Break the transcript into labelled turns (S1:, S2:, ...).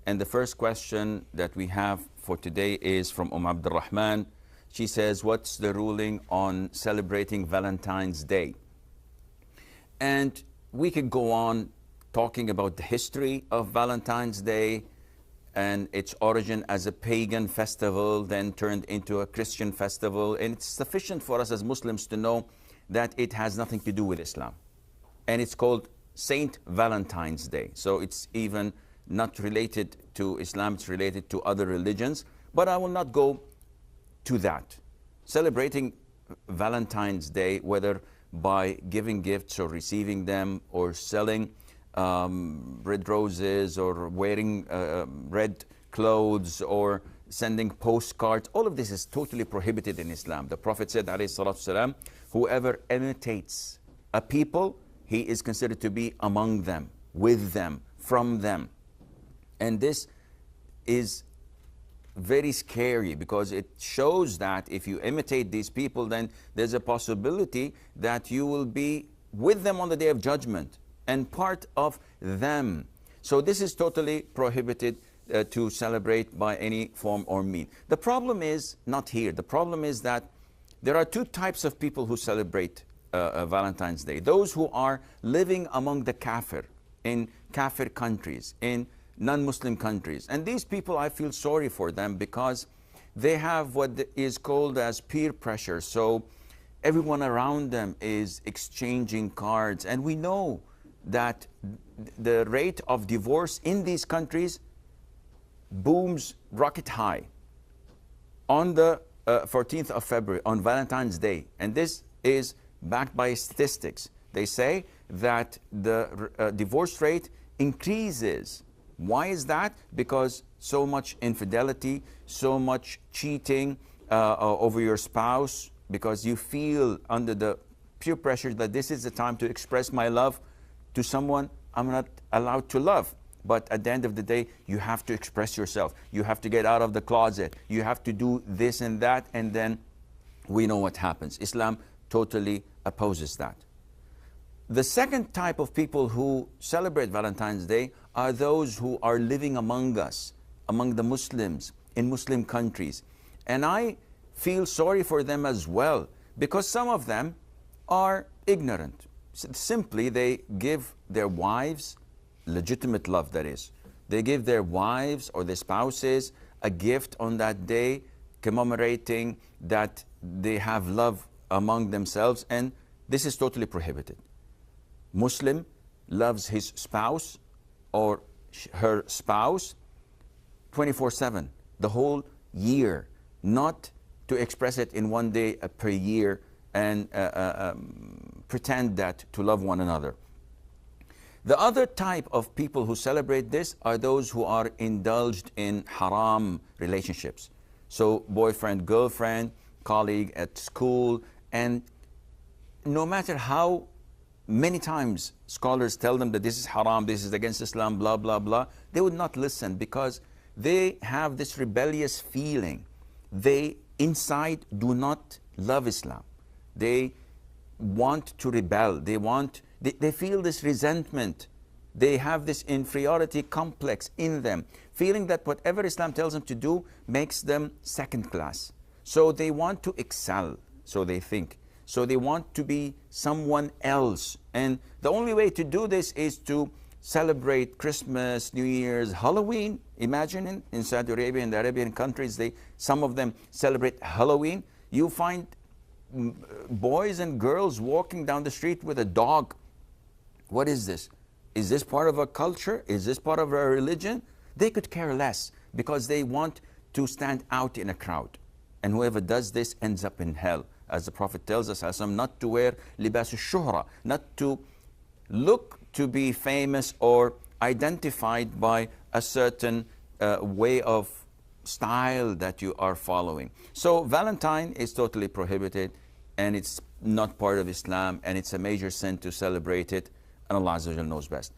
S1: And the first question that we have for today is from Abdul Rahman. She says, what's the ruling on celebrating Valentine's Day? And we could go on talking about the history of Valentine's Day and its origin as a pagan festival, then turned into a Christian festival. And it's sufficient for us as Muslims to know that it has nothing to do with Islam. And it's called Saint Valentine's Day. So it's even not related to Islam, it's related to other religions. But I will not go to that. Celebrating Valentine's Day, whether by giving gifts or receiving them or selling red roses or wearing red clothes or sending postcards, all of this is totally prohibited in Islam. The Prophet said, alayhi salatu salam, whoever imitates a people, he is considered to be among them, with them, from them. And this is very scary because it shows that if you imitate these people, then there's a possibility that you will be with them on the Day of Judgment and part of them. So this is totally prohibited to celebrate by any form or mean. The problem is not here. The problem is that there are two types of people who celebrate Valentine's Day. Those who are living among the kafir, in kafir countries, in non-Muslim countries. And these people, I feel sorry for them because they have what is called as peer pressure. So everyone around them is exchanging cards. And we know that the rate of divorce in these countries booms rocket high on the 14th of February, on Valentine's Day. And this is backed by statistics. They say that the divorce rate increases. Why is that? Because so much infidelity, so much cheating over your spouse, because you feel under the peer pressure that this is the time to express my love to someone I'm not allowed to love. But at the end of the day, you have to express yourself. You have to get out of the closet. You have to do this and that, and then we know what happens. Islam totally opposes that. The second type of people who celebrate Valentine's Day are those who are living among us, among the Muslims, in Muslim countries. And I feel sorry for them as well, because some of them are ignorant. Simply, they give their wives, legitimate love that is, they give their wives or their spouses a gift on that day, commemorating that they have love among themselves, and this is totally prohibited. Muslim loves his spouse or her spouse 24/7, the whole year, not to express it in one day per year and pretend that to love one another. The other type of people who celebrate this are those who are indulged in haram relationships. So boyfriend, girlfriend, colleague at school, and no matter how many times scholars tell them that this is haram, this is against Islam, blah, blah, blah, they would not listen because they have this rebellious feeling. They inside do not love Islam. They want to rebel. They feel this resentment. They have this inferiority complex in them, feeling that whatever Islam tells them to do makes them second class. So they want to excel, so they think. So they want to be someone else. And the only way to do this is to celebrate Christmas, New Year's, Halloween. Imagine in Saudi Arabia, in the Arabian countries, some of them celebrate Halloween. You find boys and girls walking down the street with a dog. What is this? Is this part of a culture? Is this part of a religion? They could care less because they want to stand out in a crowd. And whoever does this ends up in hell. As the Prophet tells us, not to wear libas al-shuhra, not to look to be famous or identified by a certain way of style that you are following. So Valentine is totally prohibited, and it's not part of Islam, and it's a major sin to celebrate it, and Allah Azza wa Jalla knows best.